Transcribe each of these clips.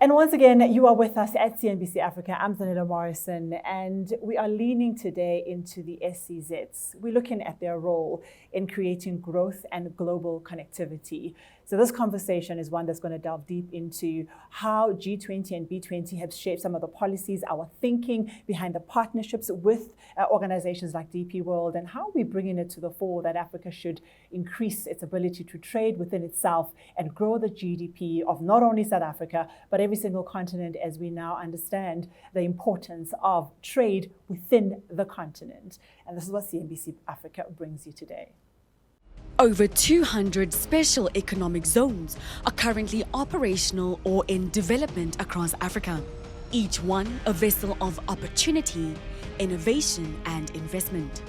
And once again, you are with us at CNBC Africa. I'm Zanella Morrison, and we are leaning today into the SEZs. We're looking at their role in creating growth and global connectivity. So this conversation is one that's going to delve deep into how G20 and B20 have shaped some of the policies, our thinking behind the partnerships with organizations like DP World, and how we're bringing it to the fore that Africa should increase its ability to trade within itself and grow the GDP of not only South Africa, but every single continent, as we now understand the importance of trade within the continent. And this is what CNBC Africa brings you today. Over 200 special economic zones are currently operational or in development across Africa, each one a vessel of opportunity, innovation, and investment.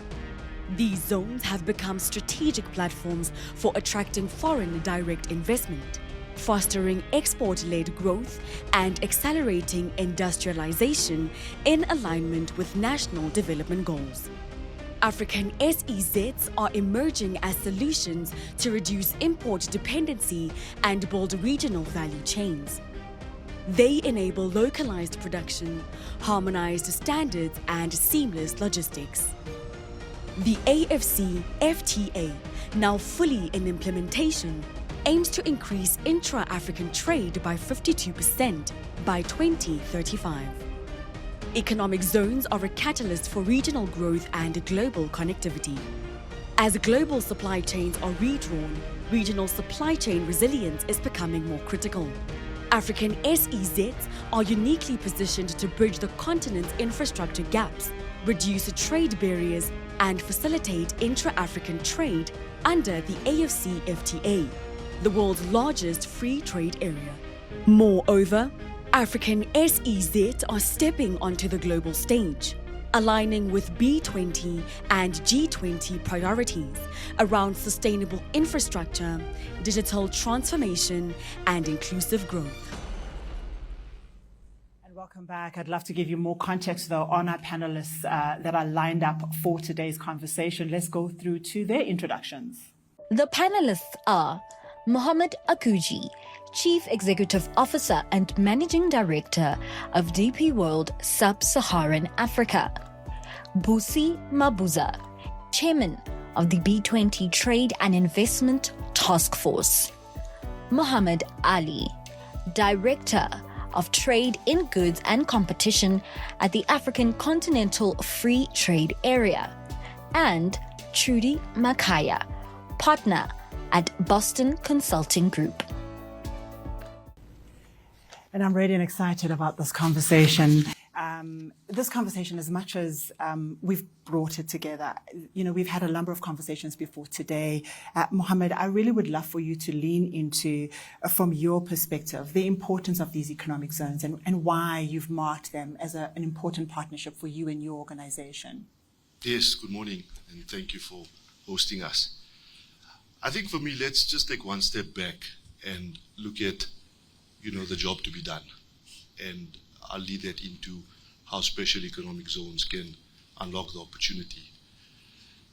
These zones have become strategic platforms for attracting foreign direct investment, fostering export-led growth, and accelerating industrialization in alignment with national development goals. African SEZs are emerging as solutions to reduce import dependency and build regional value chains. They enable localized production, harmonized standards, and seamless logistics. The AFCFTA, now fully in implementation, aims to increase intra-African trade by 52% by 2035. Economic zones are a catalyst for regional growth and global connectivity. As global supply chains are redrawn, regional supply chain resilience is becoming more critical. African SEZs are uniquely positioned to bridge the continent's infrastructure gaps, reduce trade barriers, and facilitate intra-African trade under the AFCFTA, the world's largest free trade area. Moreover, African SEZs are stepping onto the global stage, aligning with B20 and G20 priorities around sustainable infrastructure, digital transformation, and inclusive growth. And welcome back. I'd love to give you more context, though, on our panelists that are lined up for today's conversation. Let's go through to their introductions. The panelists are Mohamed Akuji, Chief Executive Officer and Managing Director of DP World Sub-Saharan Africa; Busi Mabuza, Chairman of the B20 Trade and Investment Task Force; Mohammed Ali, Director of Trade in Goods and Competition at the African Continental Free Trade Area; and Trudy Makaya, Partner at Boston Consulting Group. And I'm ready and excited about this conversation. This conversation, as much as we've brought it together, we've had a number of conversations before today. Mohammed, I really would love for you to lean into, from your perspective, the importance of these economic zones and why you've marked them as an important partnership for you and your organization. Yes, good morning, and thank you for hosting us. I think for me, let's just take one step back and look at the job to be done. And I'll lead that into how special economic zones can unlock the opportunity.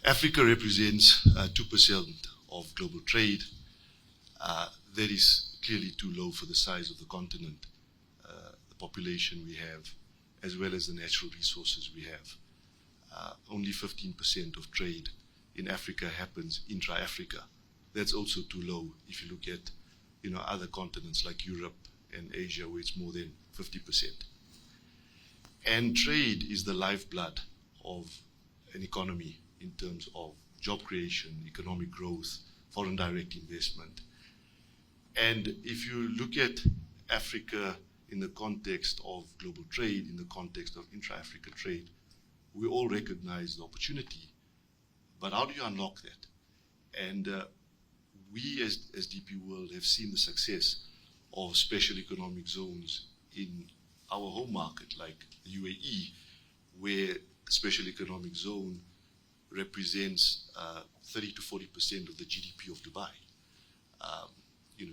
Africa represents 2% of global trade. That is clearly too low for the size of the continent, the population we have, as well as the natural resources we have. Only 15% of trade in Africa happens intra-Africa. That's also too low if you look at other continents like Europe and Asia, where it's more than 50%. And trade is the lifeblood of an economy in terms of job creation, economic growth, foreign direct investment. And if you look at Africa in the context of global trade, in the context of intra-Africa trade, we all recognize the opportunity. But how do you unlock that? And we as DP World have seen the success of special economic zones in our home market, like the UAE, where a special economic zone represents 30 to 40% of the GDP of Dubai.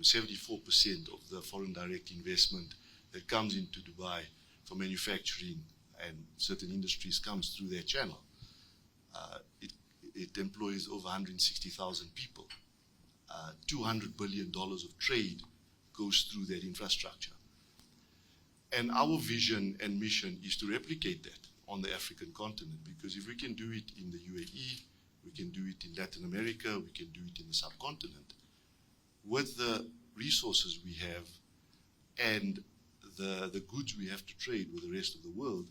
74% of the foreign direct investment that comes into Dubai for manufacturing and certain industries comes through their channel. It employs over 160,000 people. $200 billion of trade goes through that infrastructure. And our vision and mission is to replicate that on the African continent, because if we can do it in the UAE, we can do it in Latin America, we can do it in the subcontinent, with the resources we have and the goods we have to trade with the rest of the world,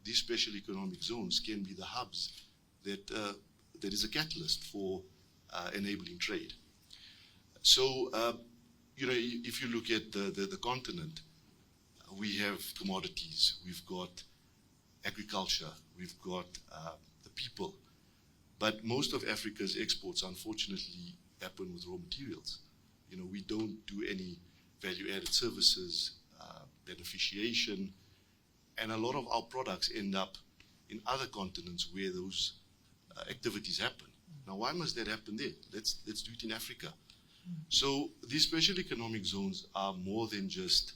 these special economic zones can be the hubs that is a catalyst for enabling trade. So, if you look at the continent, we have commodities, we've got agriculture, we've got the people, but most of Africa's exports, unfortunately, happen with raw materials. We don't do any value-added services, beneficiation, and a lot of our products end up in other continents where those activities happen. Now, why must that happen there? Let's do it in Africa. So these special economic zones are more than just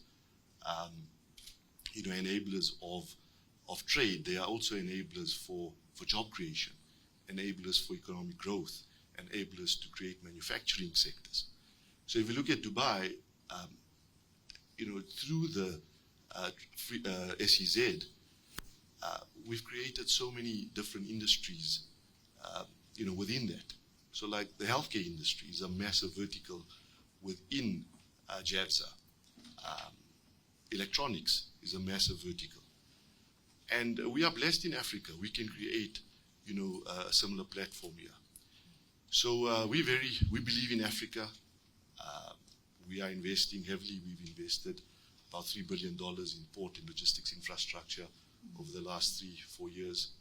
enablers of trade. They are also enablers for job creation, enablers for economic growth, enablers to create manufacturing sectors. So if you look at Dubai, through the SEZ, we've created so many different industries, within that. So like the healthcare industry is a massive vertical within JAVSA. Electronics is a massive vertical. And we are blessed in Africa. We can create, a similar platform here. So we believe in Africa. We are investing heavily. We've invested about $3 billion in port and logistics infrastructure over the last 3-4 years.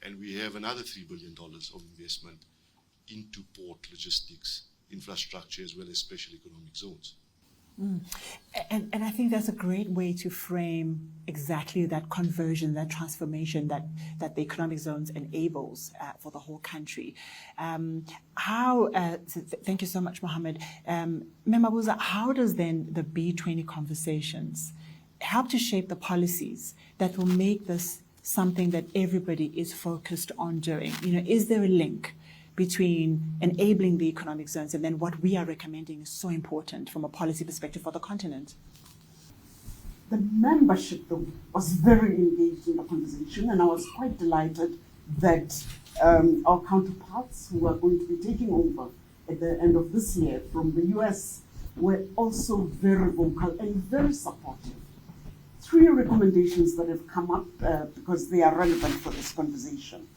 And we have another $3 billion of investment into port logistics infrastructure as well as special economic zones. And I think that's a great way to frame exactly that conversion, that transformation that the economic zones enables for the whole country. Thank you so much, Mohammed. Memabuza, how does then the B20 conversations help to shape the policies that will make this something that everybody is focused on doing? Is there a link between enabling the economic zones and then what we are recommending is so important from a policy perspective for the continent? The membership, though, was very engaged in the conversation, and I was quite delighted that our counterparts who are going to be taking over at the end of this year from the US were also very vocal and very supportive. 3 recommendations that have come up because they are relevant for this conversation.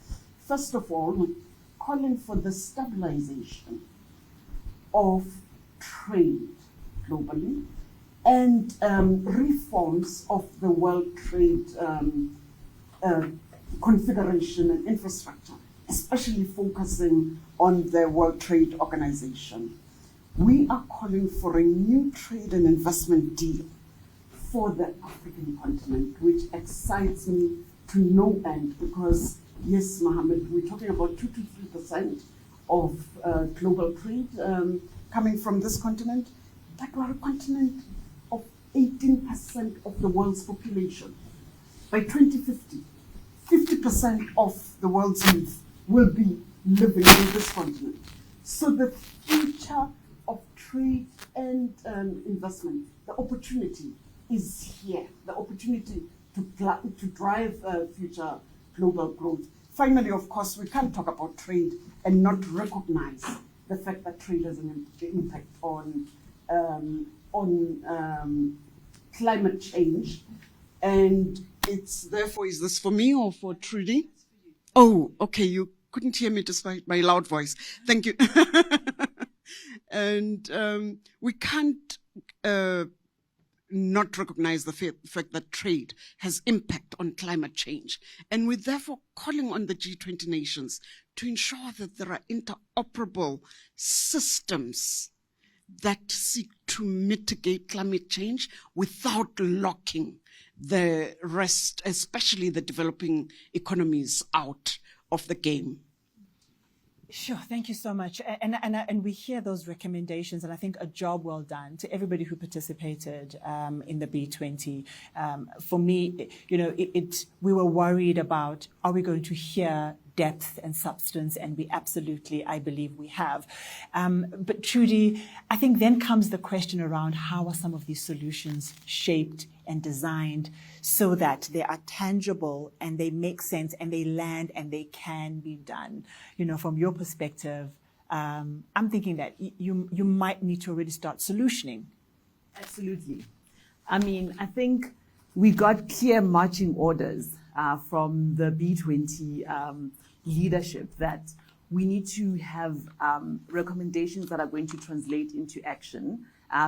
First of all, we're calling for the stabilization of trade globally and reforms of the World Trade configuration and infrastructure, especially focusing on the World Trade Organization. We are calling for a new trade and investment deal for the African continent, which excites me to no end because, yes, Mohammed, we're talking about 2 to 3% of global trade coming from this continent, but we're a continent of 18% of the world's population. By 2050, 50% of the world's youth will be living in this continent. So the future of trade and investment, the opportunity is here, the opportunity to drive future global growth. Finally, of course, we can't talk about trade and not recognize the fact that trade has an impact on climate change. And it's therefore, is this for me or for Trudy? Oh, okay, you couldn't hear me despite my loud voice. Thank you. And we can't not recognize the fact that trade has impact on climate change. And we're therefore calling on the G20 nations to ensure that there are interoperable systems that seek to mitigate climate change without locking the rest, especially the developing economies, out of the game. Sure, thank you so much. And we hear those recommendations, and I think a job well done to everybody who participated in the B20. For me, we were worried about, are we going to hear depth and substance, and I believe we have. But Trudy, I think then comes the question around how are some of these solutions shaped and designed so that they are tangible and they make sense and they land and they can be done. From your perspective, I'm thinking that you might need to already start solutioning. Absolutely. I mean, I think we got clear marching orders from the B20 leadership that we need to have recommendations that are going to translate into action,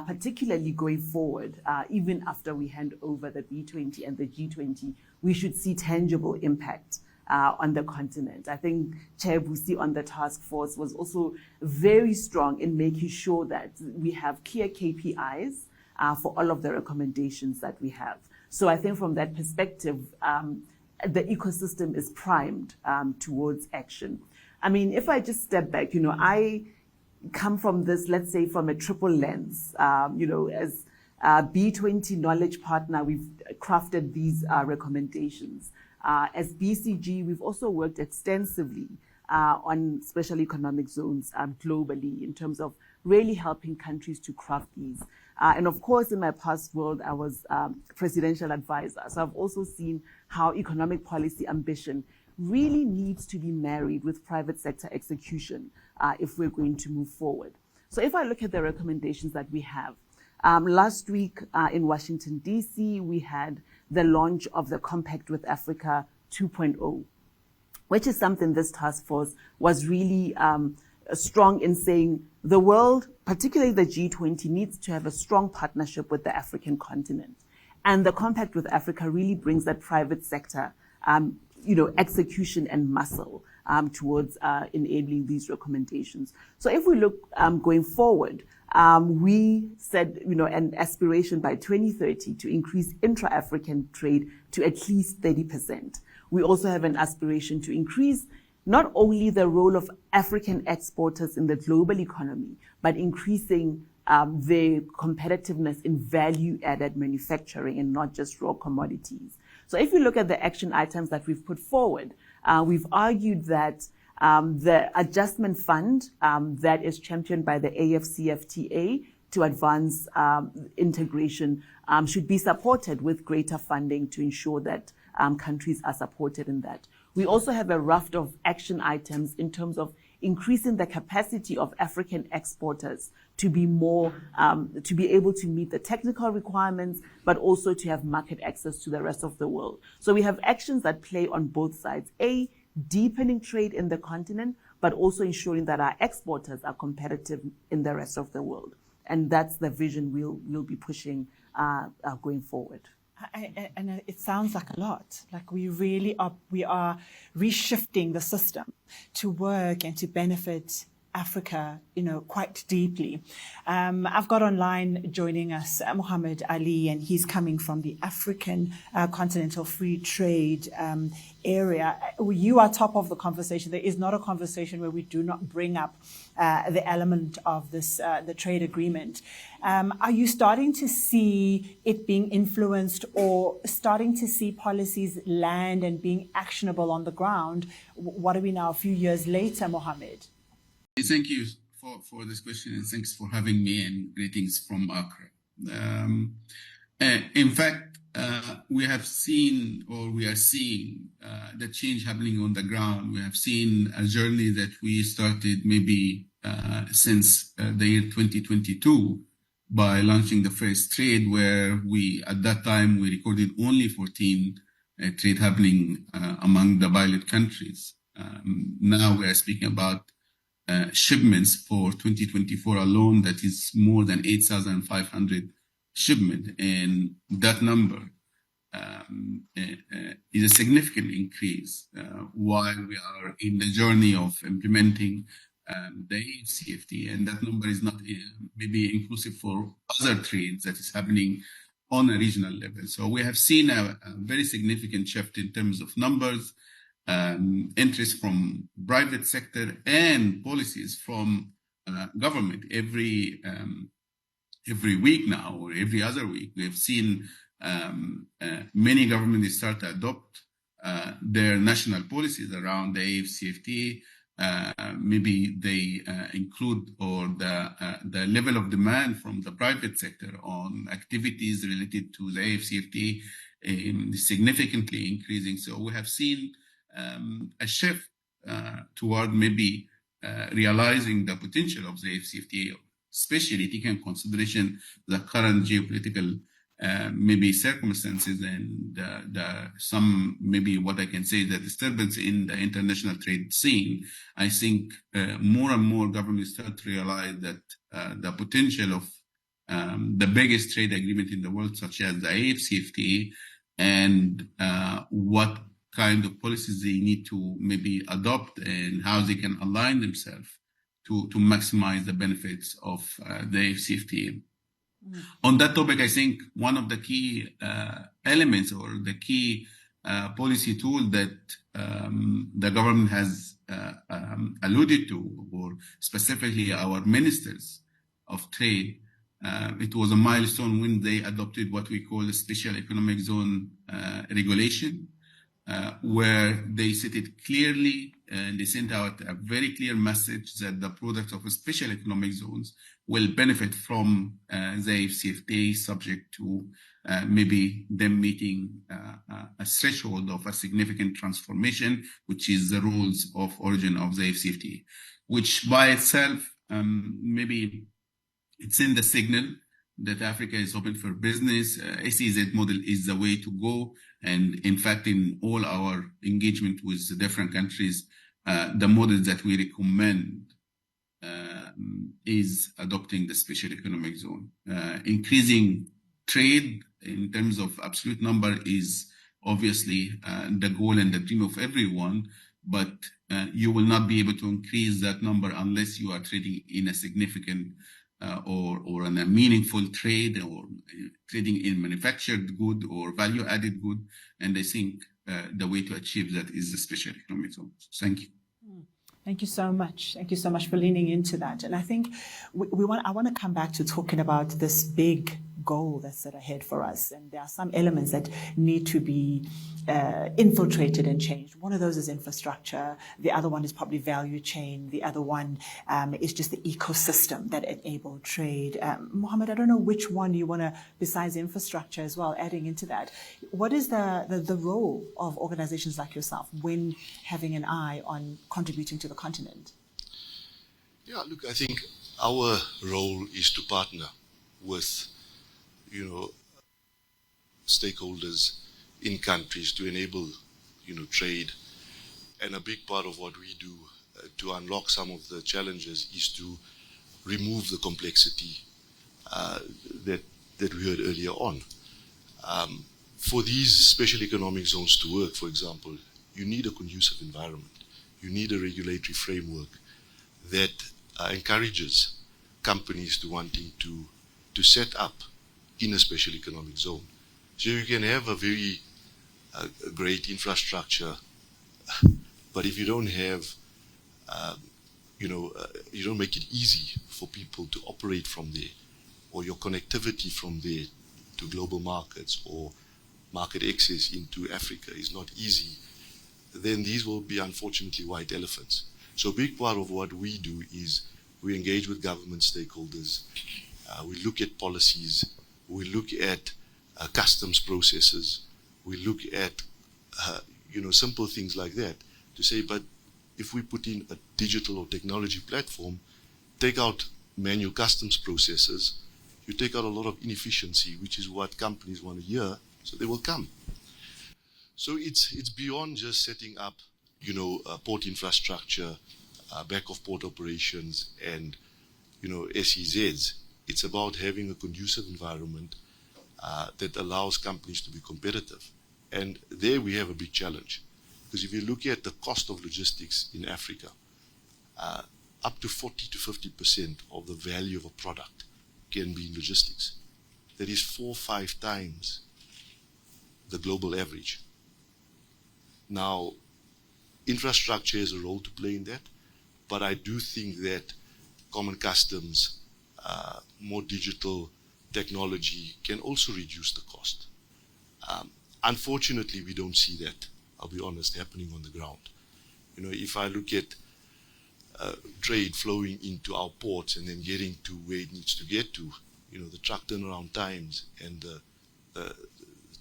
particularly going forward, even after we hand over the B20 and the G20, we should see tangible impact on the continent. I think Chair Busi on the task force was also very strong in making sure that we have clear KPIs for all of the recommendations that we have. So I think from that perspective, the ecosystem is primed towards action. I mean, if I just step back, I come from this, let's say, from a triple lens. As a B20 knowledge partner, we've crafted these recommendations. As BCG, we've also worked extensively on special economic zones globally in terms of really helping countries to craft these. And of course, in my past world, I was presidential advisor. So I've also seen how economic policy ambition really needs to be married with private sector execution if we're going to move forward. So if I look at the recommendations that we have, last week in Washington, D.C., we had the launch of the Compact with Africa 2.0, which is something this task force was really strong in saying the world, particularly the G20, needs to have a strong partnership with the African continent. And the Compact with Africa really brings that private sector, execution and muscle towards enabling these recommendations. So if we look going forward, we said, an aspiration by 2030 to increase intra-African trade to at least 30%. We also have an aspiration to increase not only the role of African exporters in the global economy, but increasing their competitiveness in value-added manufacturing and not just raw commodities. So if you look at the action items that we've put forward, we've argued that the adjustment fund that is championed by the AFCFTA to advance integration should be supported with greater funding to ensure that countries are supported in that. We also have a raft of action items in terms of increasing the capacity of African exporters to be more, to be able to meet the technical requirements, but also to have market access to the rest of the world. So we have actions that play on both sides. A, deepening trade in the continent, but also ensuring that our exporters are competitive in the rest of the world. And that's the vision we'll be pushing going forward. And it sounds like a lot. Like we are reshifting the system to work and to benefit Africa, quite deeply. I've got online joining us Muhammad Ali, and he's coming from the African Continental Free Trade area. You are top of the conversation. There is not a conversation where we do not bring up the element of this, the trade agreement. Are you starting to see it being influenced or starting to see policies land and being actionable on the ground? What are we now, a few years later, Mohammed? Thank you for this question, and thanks for having me, and greetings from Accra. In fact, we have seen, or we are seeing, the change happening on the ground. We have seen a journey that we started maybe since the year 2022 by launching the first trade, where at that time, we recorded only 14 trade happening among the pilot countries. Now we are speaking about shipments for 2024 alone, that is more than 8,500 shipment, and that number is a significant increase while we are in the journey of implementing the CFTA, and that number is not maybe inclusive for other trades that is happening on a regional level. So we have seen a very significant shift in terms of numbers, interest from private sector, and policies from government. Every week now, or every other week, we have seen many governments start to adopt their national policies around the AFCFTA. Maybe they include or the level of demand from the private sector on activities related to the AFCFTA significantly increasing. So we have seen a shift toward maybe realizing the potential of the AFCFTA, especially taking into consideration the current geopolitical maybe circumstances and some maybe what I can say the disturbance in the international trade scene. I think more and more governments start to realize that the potential of the biggest trade agreement in the world, such as the AFCFTA, and what kind of policies they need to maybe adopt and how they can align themselves to maximize the benefits of the AFCFTA. On that topic, I think one of the key elements or the key policy tool that the government has alluded to, or specifically our ministers of trade, it was a milestone when they adopted what we call a special economic zone regulation, where they set it clearly and they sent out a very clear message that the products of special economic zones will benefit from the AFCFTA, subject to maybe them meeting a threshold of a significant transformation, which is the rules of origin of the AFCFTA, which by itself maybe it sends a signal that Africa is open for business. SEZ model is the way to go. And in fact, in all our engagement with the different countries, the model that we recommend is adopting the special economic zone. Increasing trade in terms of absolute number is obviously the goal and the dream of everyone, but you will not be able to increase that number unless you are trading in a significant or in a meaningful trade, or trading in manufactured good or value-added good. And I think the way to achieve that is the special economic zone. Thank you. Thank you so much. Thank you so much for leaning into that. And I think I want to come back to talking about this big goal that's set ahead for us. And there are some elements that need to be infiltrated and changed. One of those is infrastructure. The other one is probably value chain. The other one is just the ecosystem that enable trade. Mohammed, I don't know which one you want to, besides infrastructure as well, adding into that. What is the role of organizations like yourself when having an eye on contributing to the continent? Yeah, look, I think our role is to partner with stakeholders in countries to enable, trade. And a big part of what we do to unlock some of the challenges is to remove the complexity that we heard earlier on. For these special economic zones to work, for example, you need a conducive environment. You need a regulatory framework that encourages companies to wanting to set up in a special economic zone. So you can have a very great infrastructure, but if you don't have, you don't make it easy for people to operate from there, or your connectivity from there to global markets or market access into Africa is not easy, then these will be unfortunately white elephants. So a big part of what we do is we engage with government stakeholders, we look at policies, we look at customs processes, we look at simple things like that to say, but if we put in a digital or technology platform, take out manual customs processes, you take out a lot of inefficiency, which is what companies want to hear, so they will come. So it's beyond just setting up, port infrastructure, back of port operations, and SEZs. It's about having a conducive environment that allows companies to be competitive. And there we have a big challenge, because if you look at the cost of logistics in Africa, up to 40 to 50% of the value of a product can be in logistics. That is 4 or 5 times the global average. Now, infrastructure has a role to play in that, but I do think that common customs, more digital technology can also reduce the cost. Unfortunately, we don't see that I'll be honest, happening on the ground. You know, if I look at trade flowing into our ports and then getting to where it needs to get to, you know, the truck turnaround times and the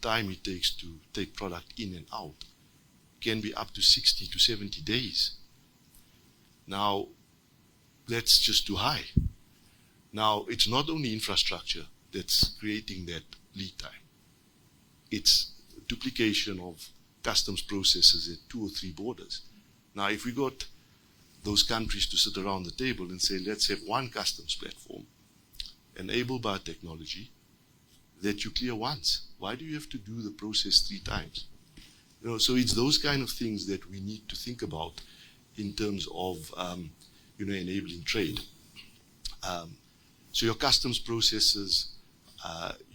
time it takes to take product in and out can be up to 60 to 70 days. Now, that's just too high. Now, it's not only infrastructure that's creating that lead time. It's duplication of customs processes at 2 or 3 borders. Now, if we got those countries to sit around the table and say, let's have one customs platform enabled by technology that you clear once. Why do you have to do the process 3 times? You know, so it's those kind of things that we need to think about in terms of, you know, enabling trade. So your customs processes,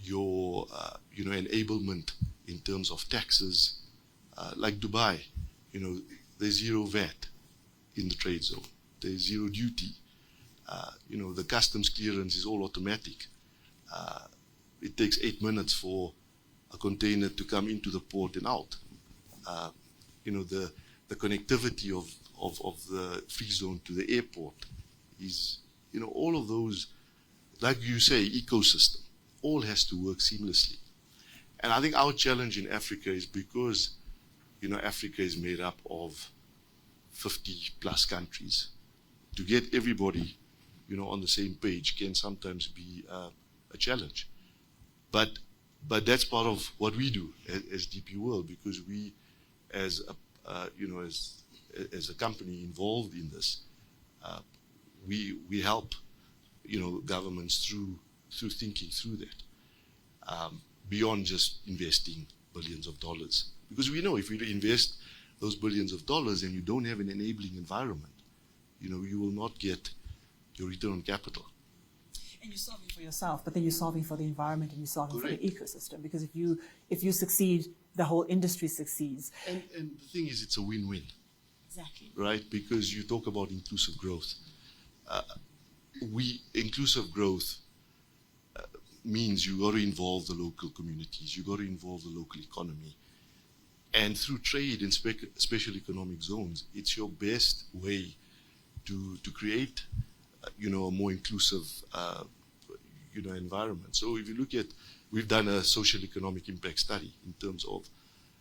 your, you know, enablement in terms of taxes, like Dubai, you know, there's 0 VAT in the trade zone. There's 0 duty. You know, the customs clearance is all automatic. It takes 8 minutes for a container to come into the port and out. You know, the connectivity of the free zone to the airport is, you know, all of those, like you say, ecosystem, all has to work seamlessly. And I think our challenge in Africa is because, you know, Africa is made up of 50 plus countries. To get everybody, you know, on the same page can sometimes be a challenge. But that's part of what we do as DP World, because we, as a, you know, as a company involved in this, we help, you know, governments through thinking through that, beyond just investing billions of dollars. Because we know if you invest those billions of dollars and you don't have an enabling environment, you know, you will not get your return on capital. And you're solving for yourself, but then you're solving for the environment and you're solving Correct. for the ecosystem. Because if you succeed, the whole industry succeeds. And the thing is, it's a win-win. Exactly. Right? Because you talk about inclusive growth. Inclusive growth means you got to involve the local communities, you got to involve the local economy. And through trade in special economic zones, it's your best way to create, you know, a more inclusive, you know, environment. So if you look at, we've done a social economic impact study in terms of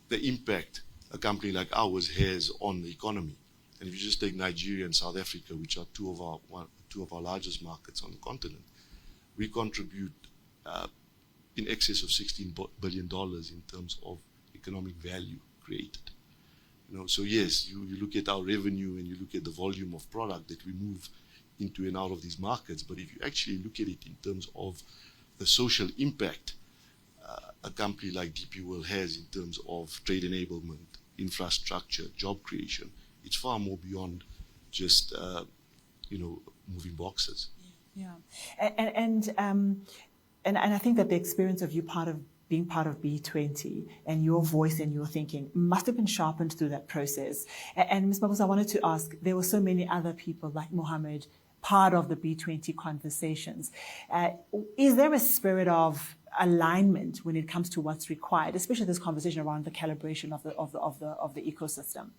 the impact a company like ours has on the economy. And if you just take Nigeria and South Africa, which are two of our largest markets on the continent, we contribute in excess of $16 billion in terms of economic value created. You know, so yes, you look at our revenue and you look at the volume of product that we move into and out of these markets, but if you actually look at it in terms of the social impact a company like DP World has in terms of trade enablement, infrastructure, job creation, it's far more beyond just you know, moving boxes. Yeah, and I think that the experience of you being part of B20 and your voice and your thinking must have been sharpened through that process. And Ms. Mabuza, I wanted to ask, there were so many other people like Mohammed part of the B20 conversations. Is there a spirit of alignment when it comes to what's required, especially this conversation around the calibration of the ecosystem?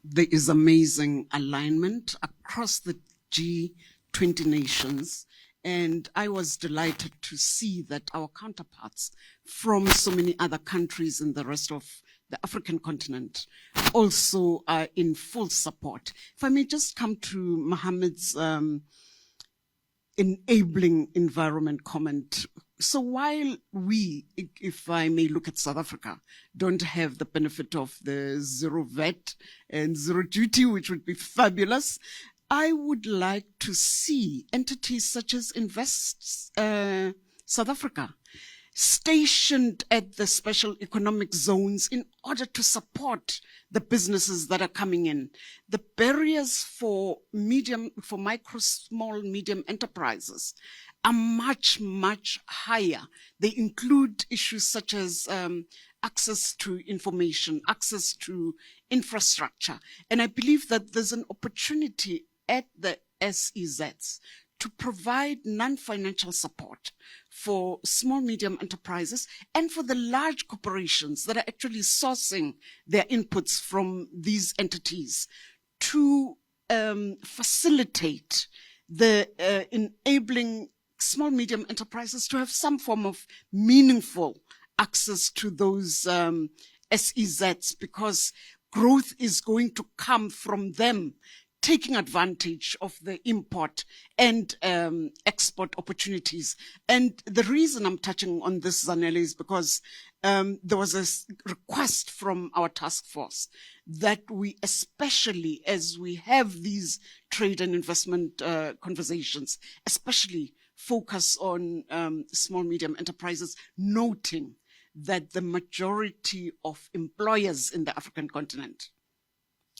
There is amazing alignment across the G20 nations. And I was delighted to see that our counterparts from so many other countries in the rest of the African continent also are in full support. If I may just come to Mohammed's enabling environment comment. So while we, if I may look at South Africa, don't have the benefit of the 0 VAT and 0 duty, which would be fabulous, I would like to see entities such as Invest South Africa stationed at the special economic zones in order to support the businesses that are coming in. The barriers for micro, small, medium enterprises are much, much higher. They include issues such as access to information, access to infrastructure. And I believe that there's an opportunity at the SEZs to provide non-financial support for small, medium enterprises and for the large corporations that are actually sourcing their inputs from these entities to facilitate the enabling small, medium enterprises to have some form of meaningful access to those SEZs, because growth is going to come from them taking advantage of the import and export opportunities. And the reason I'm touching on this, Zanele, is because there was a request from our task force that we, especially as we have these trade and investment conversations, especially focus on small, medium enterprises, noting that the majority of employers in the African continent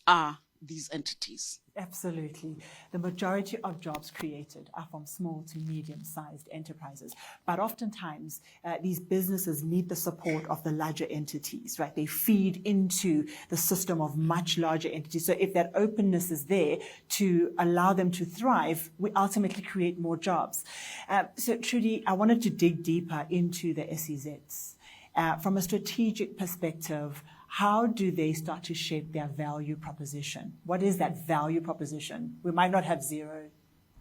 are these entities. Absolutely. The majority of jobs created are from small to medium-sized enterprises. But oftentimes, these businesses need the support of the larger entities, right? They feed into the system of much larger entities. So if that openness is there to allow them to thrive, we ultimately create more jobs. So Trudy, I wanted to dig deeper into the SEZs. From a strategic perspective, how do they start to shape their value proposition? What is that value proposition? We might not have zero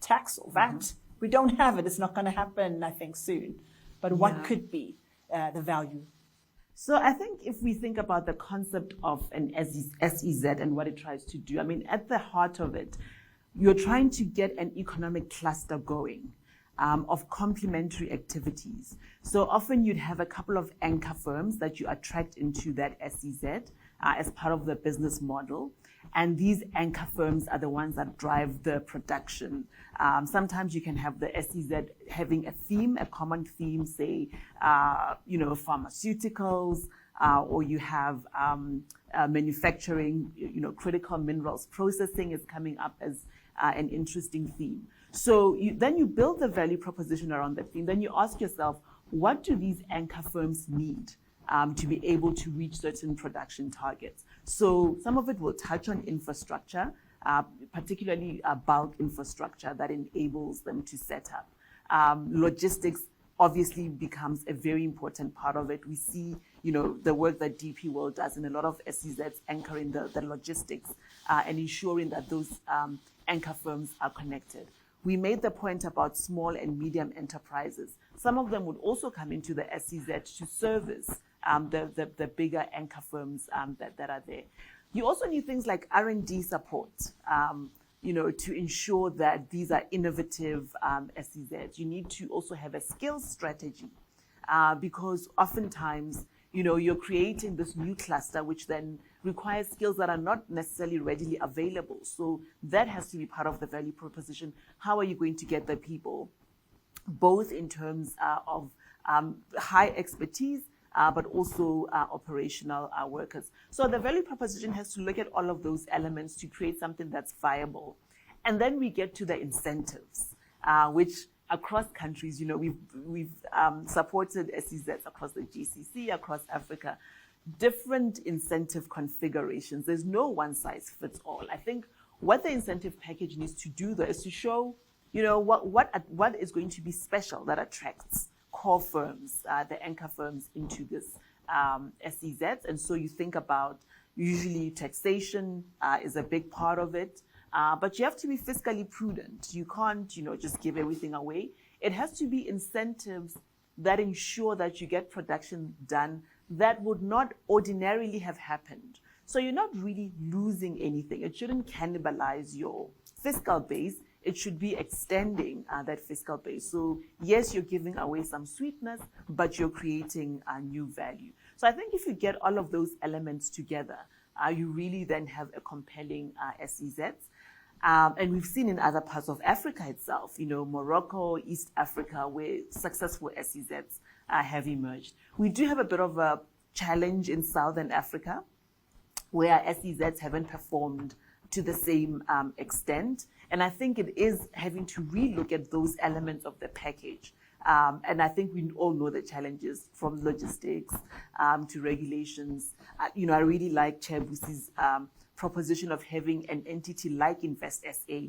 tax or VAT. Mm-hmm. We don't have it. It's not going to happen, I think, soon. But what could be the value? So I think if we think about the concept of an SEZ and what it tries to do, I mean, at the heart of it, you're trying to get an economic cluster going. Of complementary activities. So often you'd have a couple of anchor firms that you attract into that SEZ as part of the business model. And these anchor firms are the ones that drive the production. Sometimes you can have the SEZ having a theme, a common theme, say, pharmaceuticals, or you have manufacturing, critical minerals processing is coming up as an interesting theme. So then you build the value proposition around that theme. Then you ask yourself, what do these anchor firms need to be able to reach certain production targets? So some of it will touch on infrastructure, particularly bulk infrastructure that enables them to set up. Logistics obviously becomes a very important part of it. We see, the work that DP World does in a lot of SEZs anchoring the logistics and ensuring that those anchor firms are connected. We made the point about small and medium enterprises. Some of them would also come into the SEZ to service the bigger anchor firms that are there. You also need things like R&D support, to ensure that these are innovative SEZs. You need to also have a skills strategy because oftentimes, you're creating this new cluster, which then requires skills that are not necessarily readily available. So that has to be part of the value proposition. How are you going to get the people, both in terms of high expertise, but also operational workers? So the value proposition has to look at all of those elements to create something that's viable. And then we get to the incentives, which across countries, we've supported SEZs across the GCC, across Africa, different incentive configurations. There's no one size fits all. I think what the incentive package needs to do though is to show, what is going to be special that attracts core firms, the anchor firms into this SEZs. And so you think about usually taxation is a big part of it. But you have to be fiscally prudent. You can't, just give everything away. It has to be incentives that ensure that you get production done that would not ordinarily have happened. So you're not really losing anything. It shouldn't cannibalize your fiscal base. It should be extending that fiscal base. So yes, you're giving away some sweetness, but you're creating a new value. So I think if you get all of those elements together, you really then have a compelling SEZs. And we've seen in other parts of Africa itself, Morocco, East Africa, where successful SEZs have emerged. We do have a bit of a challenge in Southern Africa, where SEZs haven't performed to the same extent. And I think it is having to relook at those elements of the package. And I think we all know the challenges from logistics to regulations. I really like Chair Busi's proposition of having an entity like Invest SA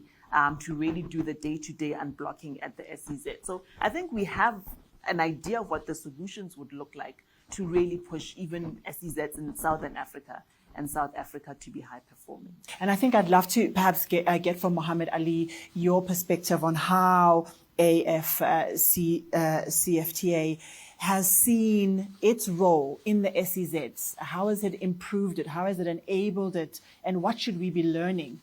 to really do the day-to-day unblocking at the SEZ. So I think we have an idea of what the solutions would look like to really push even SEZs in Southern Africa and South Africa to be high performing. And I think I'd love to perhaps get from Mohammed Ali your perspective on how CFTA has seen its role in the SEZs. How has it improved it? How has it enabled it? And what should we be learning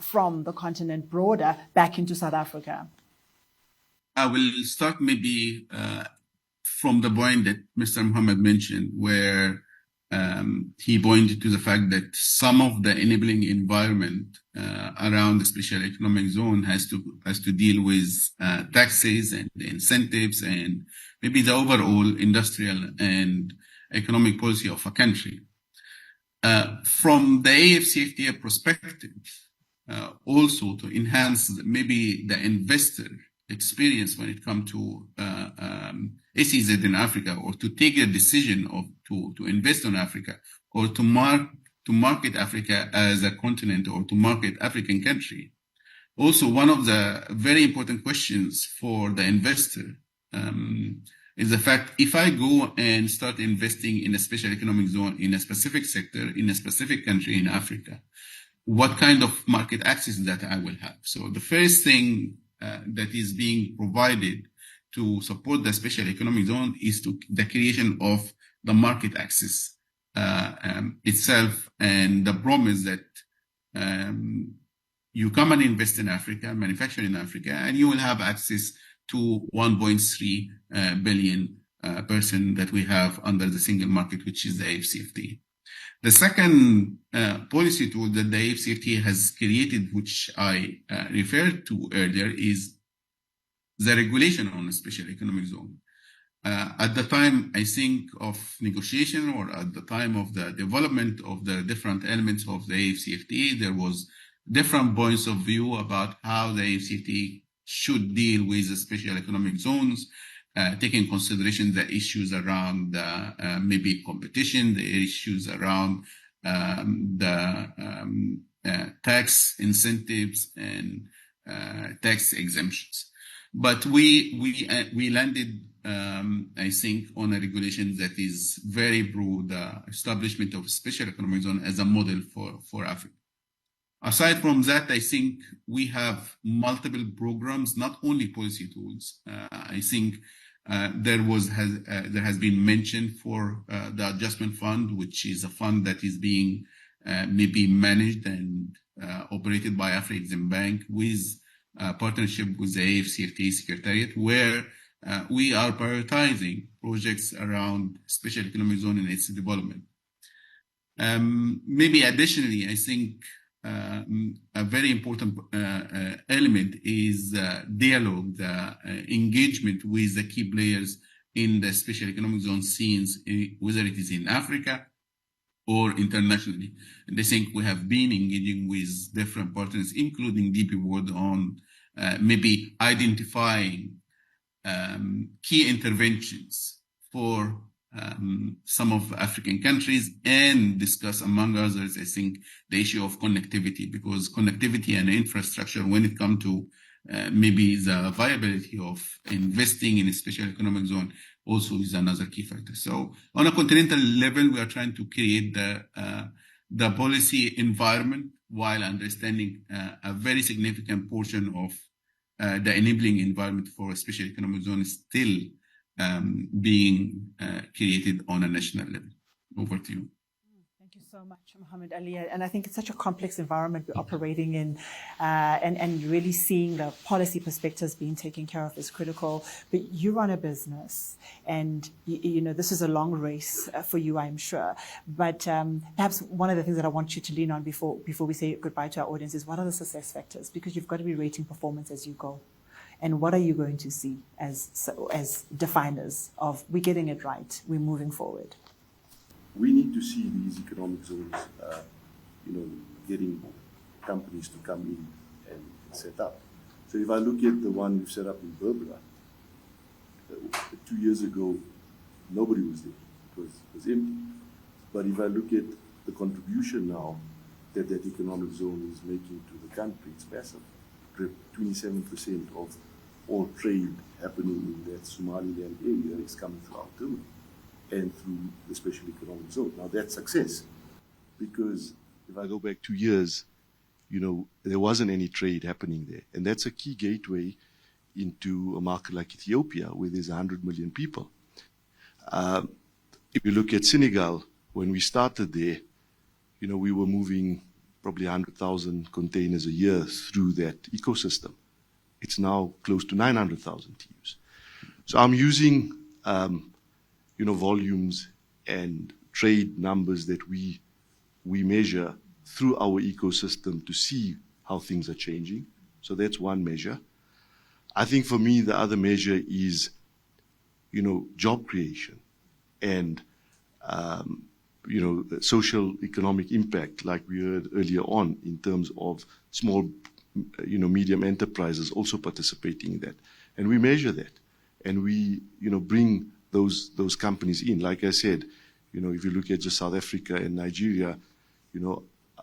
from the continent broader back into South Africa? I will start maybe from the point that Mr. Mohammed mentioned, where he pointed to the fact that some of the enabling environment around the special economic zone has to deal with taxes and incentives and maybe the overall industrial and economic policy of a country. From the AFCFTA perspective, also to enhance maybe the investor experience when it comes to SEZ in Africa, or to take a decision of to invest in Africa, or to market Africa as a continent, or to market African country. Also, one of the very important questions for the investor is the fact, if I go and start investing in a special economic zone, in a specific sector, in a specific country in Africa, what kind of market access that I will have? So the first thing that is being provided to support the special economic zone is the creation of the market access itself, and the promise that you come and invest in Africa, manufacture in Africa, and you will have access to 1.3 billion person that we have under the single market, which is the AFCFTA. The second policy tool that the AFCFTA has created, which I referred to earlier, is the regulation on a special economic zone. At the time, I think, of negotiation, or at the time of the development of the different elements of the AFCFTA, there was different points of view about how the AFCFTA should deal with the special economic zones, taking consideration the issues around maybe competition, the issues around the tax incentives and tax exemptions. But we landed, I think, on a regulation that is very broad, establishment of a special economic zone as a model for Africa. Aside from that, I think we have multiple programs, not only policy tools. I think there has been mention for the adjustment fund, which is a fund that is being maybe managed and operated by Afro-Exim Bank with partnership with the AFCFTA Secretariat, where we are prioritizing projects around special economic zone and its development. Maybe additionally, I think a very important element is dialogue, engagement with the key players in the special economic zone scenes, whether it is in Africa or internationally. And I think we have been engaging with different partners, including DP World, on maybe identifying key interventions for some of African countries, and discuss, among others, I think, the issue of connectivity, because connectivity and infrastructure, when it comes to maybe the viability of investing in a special economic zone, also is another key factor. So on a continental level, we are trying to create the policy environment while understanding a very significant portion of the enabling environment for a special economic zone is still being created on a national level. Over to you. Thank you so much, Mohammed Ali. And I think it's such a complex environment we're operating in, and really seeing the policy perspectives being taken care of is critical. But you run a business, and you know this is a long race for you, I'm sure. But perhaps one of the things that I want you to lean on before we say goodbye to our audience is, what are the success factors? Because you've got to be rating performance as you go. And what are you going to see as definers of we're getting it right, we're moving forward? We need to see these economic zones, getting companies to come in and set up. So if I look at the one we've set up in Berbera, 2 years ago, nobody was there. It was empty. But if I look at the contribution now that economic zone is making to the country, it's massive. 27% of all trade happening in that Somaliland area is coming through our terminal and through the special economic zone. Now that's success, because if I go back 2 years, there wasn't any trade happening there. And that's a key gateway into a market like Ethiopia, where there's 100 million people. If you look at Senegal, when we started there, we were moving probably 100,000 containers a year through that ecosystem. It's now close to 900,000 TEUs. So I'm using, volumes and trade numbers that we measure through our ecosystem to see how things are changing. So that's one measure. I think for me, the other measure is, job creation and, social economic impact, like we heard earlier on, in terms of small, medium enterprises also participating in that. And we measure that. And we, bring those companies in. Like I said, if you look at just South Africa and Nigeria,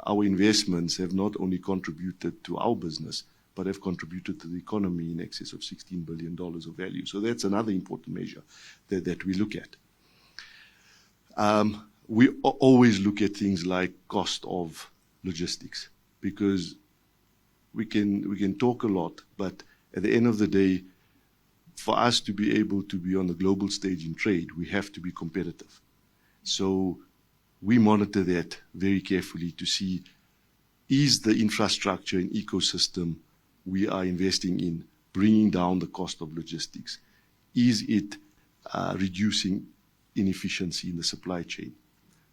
our investments have not only contributed to our business, but have contributed to the economy in excess of $16 billion of value. So that's another important measure that we look at. We always look at things like cost of logistics, because we can talk a lot, but at the end of the day, for us to be able to be on the global stage in trade, we have to be competitive. So we monitor that very carefully to see, is the infrastructure and ecosystem we are investing in bringing down the cost of logistics? Is it reducing inefficiency in the supply chain?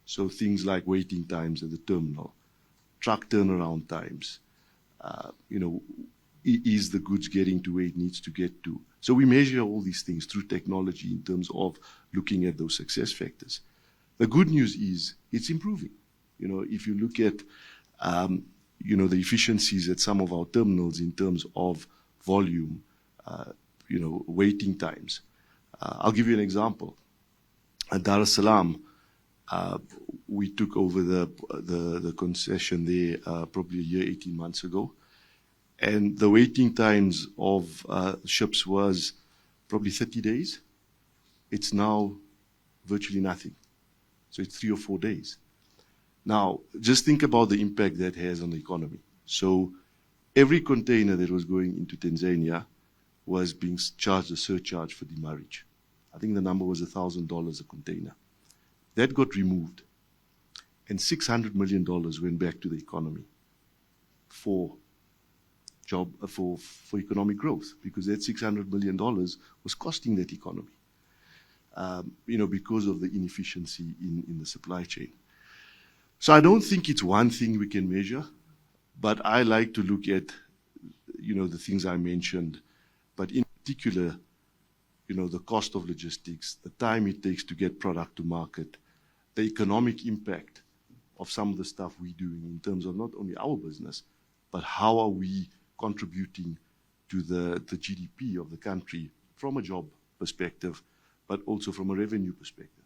So things like waiting times at the terminal, truck turnaround times, is the goods getting to where it needs to get to? So we measure all these things through technology in terms of looking at those success factors. The good news is it's improving. If you look at, the efficiencies at some of our terminals in terms of volume, waiting times. I'll give you an example. At Dar es Salaam, we took over the concession there probably a year, 18 months ago. And the waiting times of ships was probably 30 days. It's now virtually nothing. So it's 3 or 4 days. Now, just think about the impact that has on the economy. So every container that was going into Tanzania was being charged a surcharge for demurrage. I think the number was $1,000 a container. That got removed. And $600 million went back to the economy for economic growth, because that $600 million was costing that economy, because of the inefficiency in the supply chain. So I don't think it's one thing we can measure, but I like to look at, the things I mentioned, but in particular, the cost of logistics, the time it takes to get product to market, the economic impact of some of the stuff we're doing in terms of not only our business, but how are we contributing to the GDP of the country from a job perspective, but also from a revenue perspective.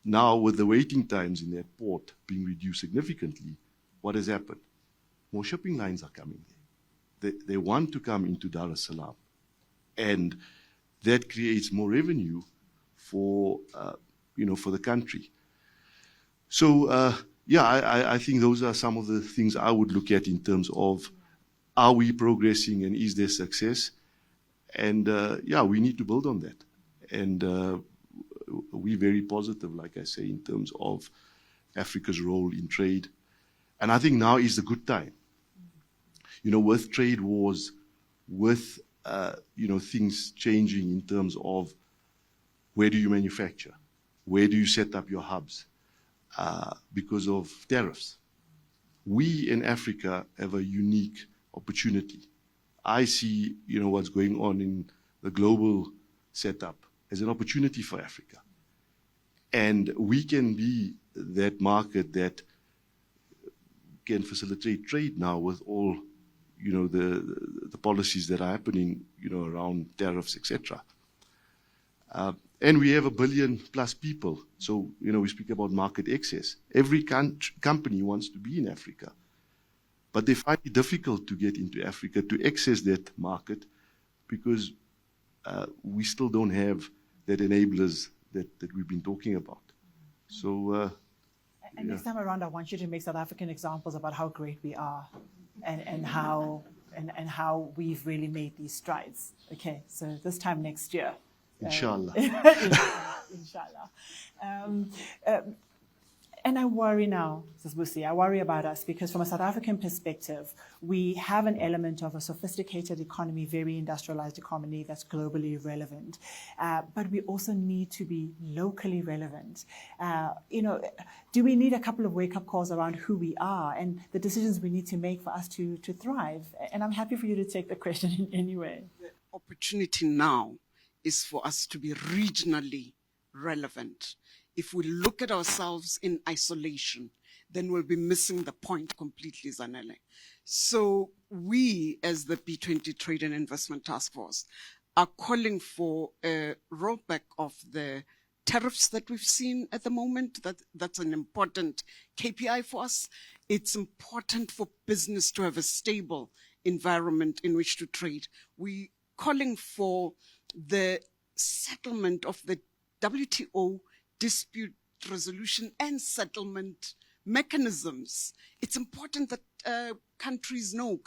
Now, with the waiting times in that port being reduced significantly, what has happened? More shipping lines are coming there. They want to come into Dar es Salaam. And that creates more revenue for the country. So, I think those are some of the things I would look at in terms of, are we progressing and is there success? And we need to build on that. And we're very positive, like I say, in terms of Africa's role in trade. And I think now is the good time. With trade wars, with things changing in terms of where do you manufacture? Where do you set up your hubs? Because of tariffs. We in Africa have a unique opportunity. I see, what's going on in the global setup as an opportunity for Africa. And we can be that market that can facilitate trade now with all, the policies that are happening, around tariffs, etc. And we have 1 billion plus people. So, we speak about market access. Every company wants to be in Africa. But they find it difficult to get into Africa, to access that market, because we still don't have that enablers that we've been talking about. So, and next time around, I want you to make South African examples about how great we are and how we've really made these strides. Okay, so this time next year. Inshallah. Inshallah. And I worry now, Sisbusi, I worry about us because from a South African perspective, we have an element of a sophisticated economy, very industrialized economy that's globally relevant. But we also need to be locally relevant. Do we need a couple of wake-up calls around who we are and the decisions we need to make for us to thrive? And I'm happy for you to take the question in any way. The opportunity now is for us to be regionally relevant. If we look at ourselves in isolation, then we'll be missing the point completely, Zanele. So we, as the B20 Trade and Investment Task Force, are calling for a rollback of the tariffs that we've seen at the moment. That's an important KPI for us. It's important for business to have a stable environment in which to trade. We're calling for the settlement of the WTO dispute resolution and settlement mechanisms. It's important that companies know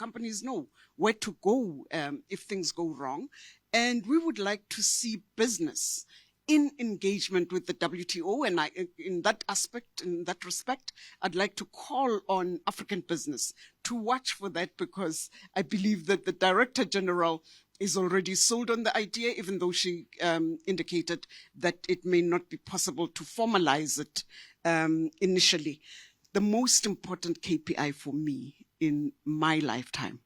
where to go if things go wrong. And we would like to see business in engagement with the WTO. And in that respect, I'd like to call on African business to watch for that, because I believe that the Director General is already sold on the idea, even though she indicated that it may not be possible to formalize it initially. The most important KPI for me in my lifetime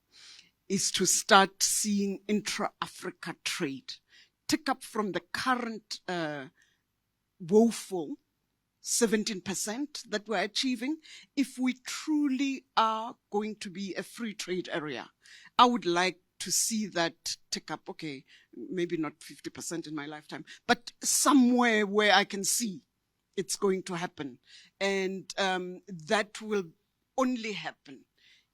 is to start seeing intra-Africa trade tick up from the current woeful 17% that we're achieving. If we truly are going to be a free trade area, I would like to see that tick up, okay, maybe not 50% in my lifetime, but somewhere where I can see it's going to happen. And that will only happen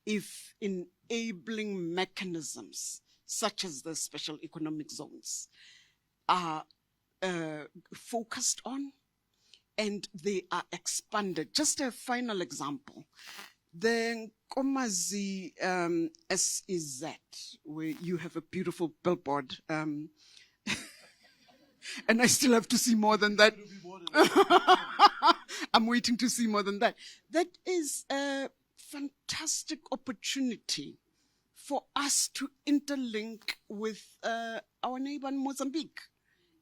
if enabling mechanisms, such as the special economic zones, are focused on and they are expanded. Just a final example. The Nkomazi SEZ, where you have a beautiful billboard, and I still have to see more than that. I'm waiting to see more than that. That is a fantastic opportunity for us to interlink with our neighbor in Mozambique.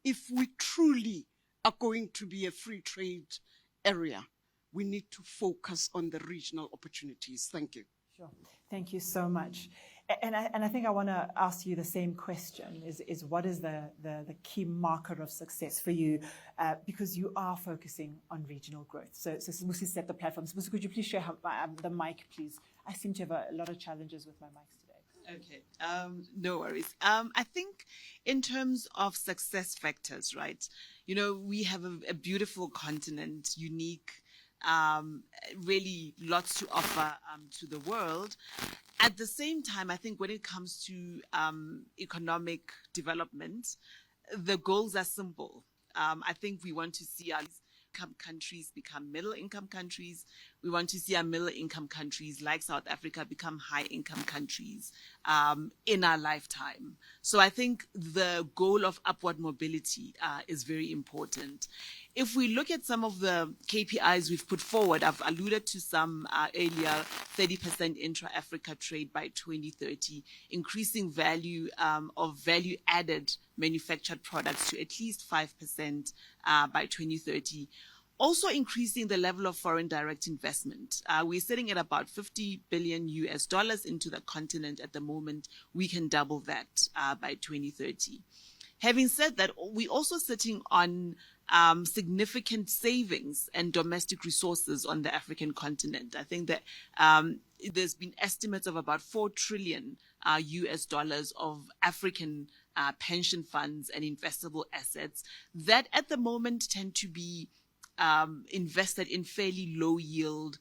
If we truly are going to be a free trade area, we need to focus on the regional opportunities. Thank you. Sure. Thank you so much. And I think I want to ask you the same question, is what is the key marker of success for you? Because you are focusing on regional growth. So Sisbusi set the platform. Sisbusi, could you please share the mic, please? I seem to have a lot of challenges with my mics today. Okay, no worries. I think in terms of success factors, right, we have a beautiful continent, unique, really lots to offer to the world. At the same time, I think when it comes to economic development, the goals are simple. I think we want to see our countries become middle-income countries. We want to see our middle-income countries like South Africa become high-income countries in our lifetime. So I think the goal of upward mobility is very important. If we look at some of the KPIs we've put forward, I've alluded to some earlier, 30% intra-Africa trade by 2030, increasing value of value-added manufactured products to at least 5% by 2030. Also increasing the level of foreign direct investment. We're sitting at about $50 billion into the continent at the moment. We can double that by 2030. Having said that, we're also sitting on significant savings and domestic resources on the African continent. I think that there's been estimates of about $4 trillion of African pension funds and investable assets that at the moment tend to be invested in fairly low yield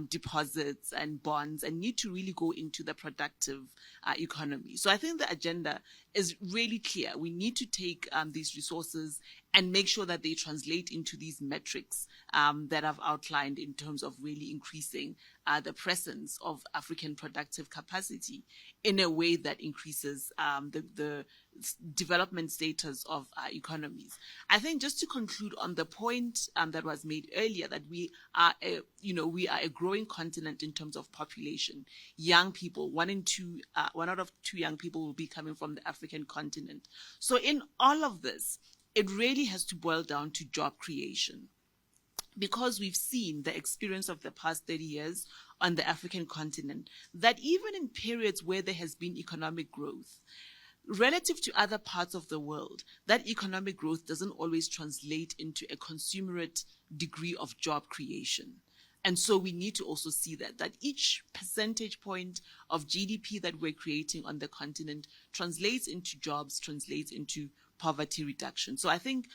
deposits and bonds and need to really go into the productive economy. So I think the agenda is really clear. We need to take these resources and make sure that they translate into these metrics that I've outlined in terms of really increasing the presence of African productive capacity in a way that increases the development status of our economies. I think just to conclude on the point that was made earlier, that we are a growing continent in terms of population. Young people, one out of two young people will be coming from the African continent. So in all of this, it really has to boil down to job creation. Because we've seen the experience of the past 30 years on the African continent, that even in periods where there has been economic growth, relative to other parts of the world, that economic growth doesn't always translate into a commensurate degree of job creation. And so we need to also see that each percentage point of GDP that we're creating on the continent translates into jobs, translates into poverty reduction. So I think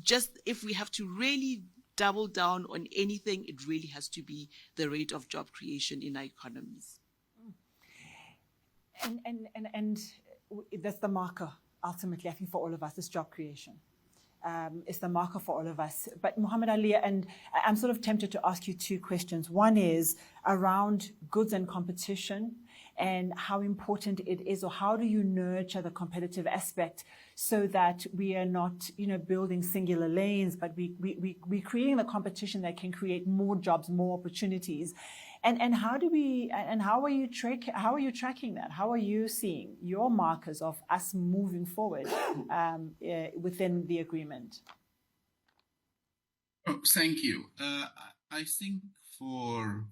just if we have to really double down on anything, it really has to be the rate of job creation in our economies. And that's the marker, ultimately, I think, for all of us, is job creation. It's the marker for all of us. But Muhammad Ali, and I'm sort of tempted to ask you two questions. One is around goods and competition, and how important it is, or how do you nurture the competitive aspect so that we are not, building singular lanes, but we're creating the competition that can create more jobs, more opportunities. And how are you tracking that? How are you seeing your markers of us moving forward within the agreement? Oh, thank you. I think for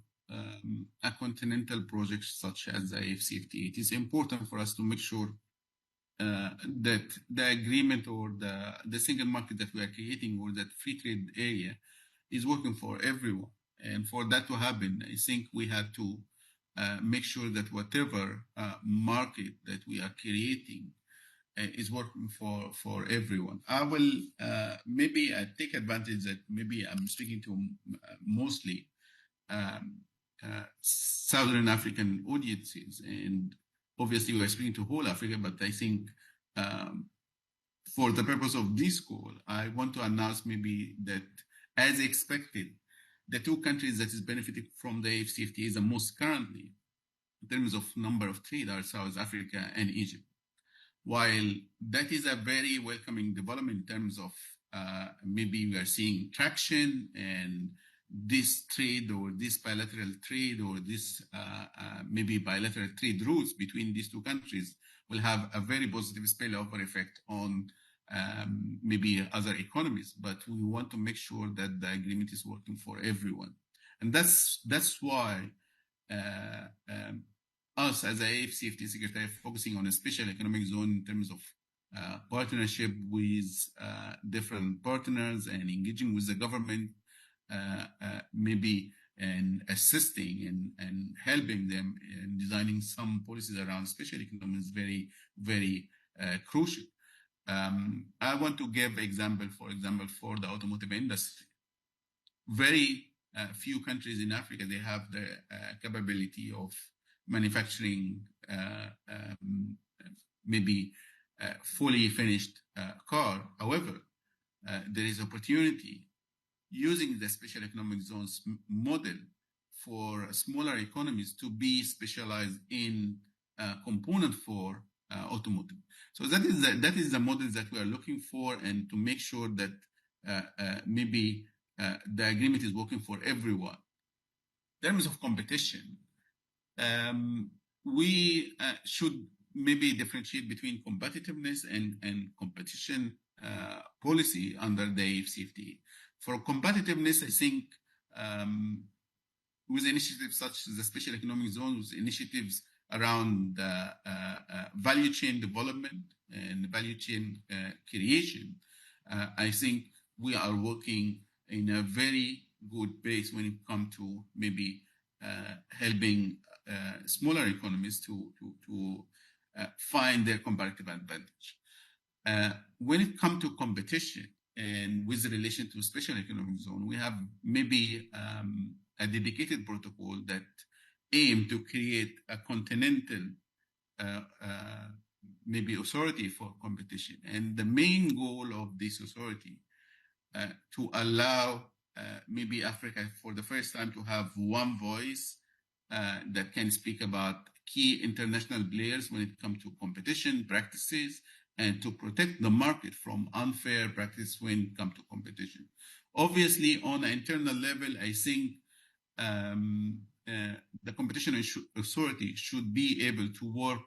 a continental project such as the AFCFTA, it is important for us to make sure that the agreement or the single market that we are creating, or that free trade area, is working for everyone. And for that to happen, I think we have to make sure that whatever market that we are creating is working for everyone. I will maybe take advantage that maybe I'm speaking to mostly Southern African audiences, and obviously we are speaking to whole Africa, but I think for the purpose of this call, I want to announce maybe that, as expected, the two countries that is benefiting from the AFCFTA the most currently, in terms of number of trade, are South Africa and Egypt. While that is a very welcoming development in terms of maybe we are seeing traction, and this trade or this bilateral trade or this maybe bilateral trade routes between these two countries will have a very positive spillover effect on maybe other economies. But we want to make sure that the agreement is working for everyone. And that's why us as a AFCFTA Secretary focusing on a special economic zone in terms of partnership with different partners and engaging with the government, maybe, and assisting and helping them in designing some policies around special economy is very, very crucial. I want to give example, for the automotive industry. Very few countries in Africa, they have the capability of manufacturing maybe fully finished car. However, there is opportunity using the special economic zones model for smaller economies to be specialized in component for automotive. So that is the model that we are looking for, and to make sure that maybe the agreement is working for everyone. In terms of competition, we should maybe differentiate between competitiveness and competition policy under the AFCFTA. For competitiveness, I think with initiatives such as the special economic zones, initiatives around value chain development and value chain creation, I think we are working in a very good pace when it comes to maybe helping smaller economies to find their comparative advantage. When it comes to competition and with relation to special economic zone, we have maybe a dedicated protocol that aim to create a continental maybe authority for competition. And the main goal of this authority to allow maybe Africa for the first time to have one voice that can speak about key international players when it comes to competition practices and to protect the market from unfair practice when it comes to competition. Obviously, on an internal level, I think the competition authority should be able to work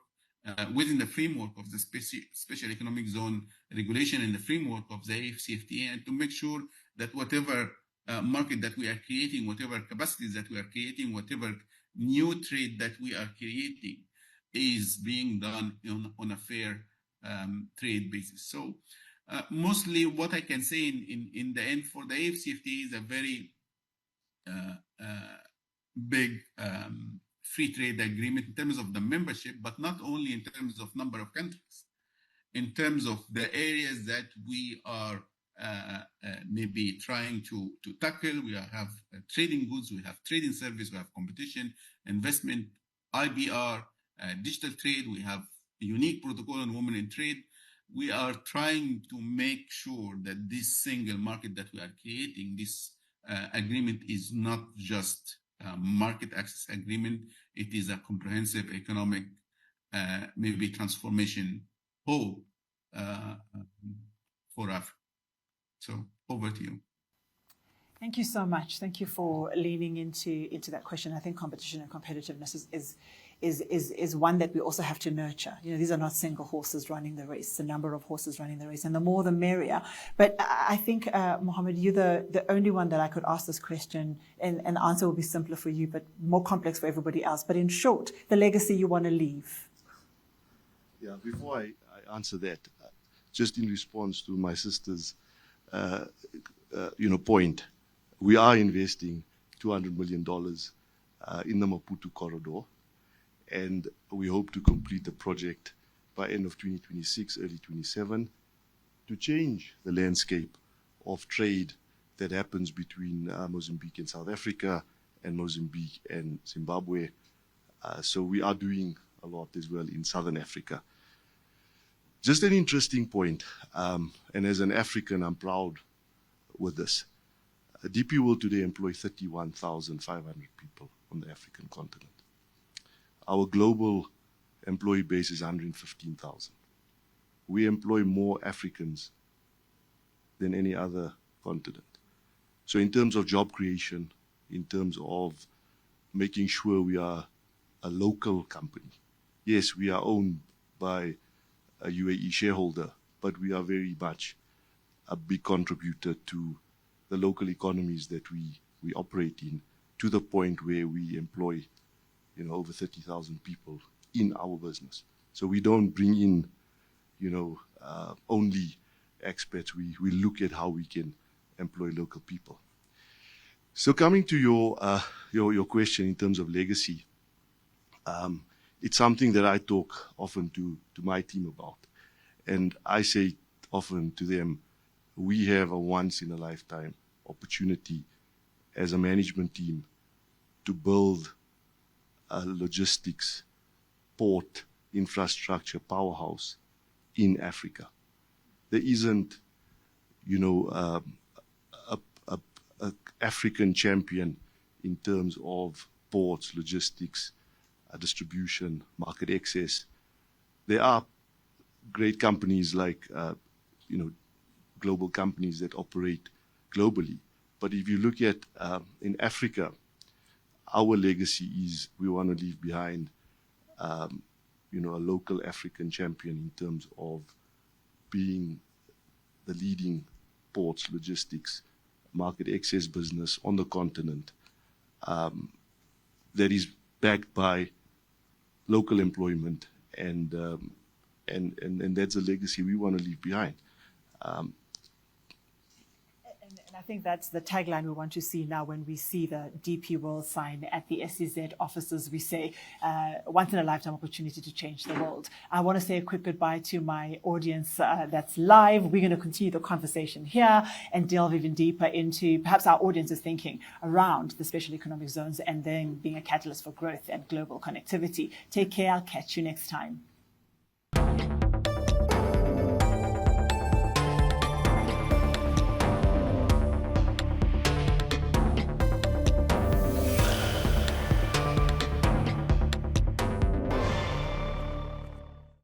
within the framework of the special economic zone regulation and the framework of the AFCFTA, and to make sure that whatever market that we are creating, whatever capacities that we are creating, whatever new trade that we are creating is being done on a fair trade basis. So mostly what I can say in the end for the AFCFTA is a very big free trade agreement in terms of the membership, but not only in terms of number of countries, in terms of the areas that we are maybe trying to tackle. We have trading goods, we have trading service, we have competition, investment, IBR, digital trade, we have a unique protocol on women in trade. We are trying to make sure that this single market that we are creating, this agreement is not just a market access agreement, it is a comprehensive economic maybe transformation whole for Africa. So over to you. Thank you so much. Thank you for leaning into that question. I think competition and competitiveness is one that we also have to nurture. You know, these are not single horses running the race, the number of horses running the race, and the more the merrier. But I think, Mohammed, you're the only one that I could ask this question, and the answer will be simpler for you, but more complex for everybody else. But in short, the legacy you want to leave. Yeah, before I answer that, just in response to my sister's point, we are investing $200 million in the Maputo corridor, and we hope to complete the project by end of 2026, early 27, to change the landscape of trade that happens between Mozambique and South Africa, and Mozambique and Zimbabwe. So we are doing a lot as well in Southern Africa. Just an interesting point, and as an African, I'm proud with this. DP World today employ 31,500 people on the African continent. Our global employee base is 115,000. We employ more Africans than any other continent. So in terms of job creation, in terms of making sure we are a local company, yes, we are owned by a UAE shareholder, but we are very much a big contributor to the local economies that we operate in, to the point where we employ, over 30,000 people in our business. So we don't bring in, only expats. We look at how we can employ local people. So coming to your question in terms of legacy, it's something that I talk often to my team about. And I say often to them, we have a once-in-a-lifetime opportunity as a management team to build a logistics, port, infrastructure powerhouse in Africa. There isn't, a African champion in terms of ports, logistics, distribution, market access. There are great companies like, global companies that operate globally. But if you look at in Africa, our legacy is we want to leave behind, a local African champion in terms of being the leading ports, logistics, market access business on the continent that is backed by local employment, and that's a legacy we want to leave behind. And I think that's the tagline we want to see now when we see the DP World sign at the SEZ offices. We say, once in a lifetime opportunity to change the world. I want to say a quick goodbye to my audience that's live. We're going to continue the conversation here and delve even deeper into perhaps our audience's thinking around the special economic zones and then being a catalyst for growth and global connectivity. Take care. I'll catch you next time.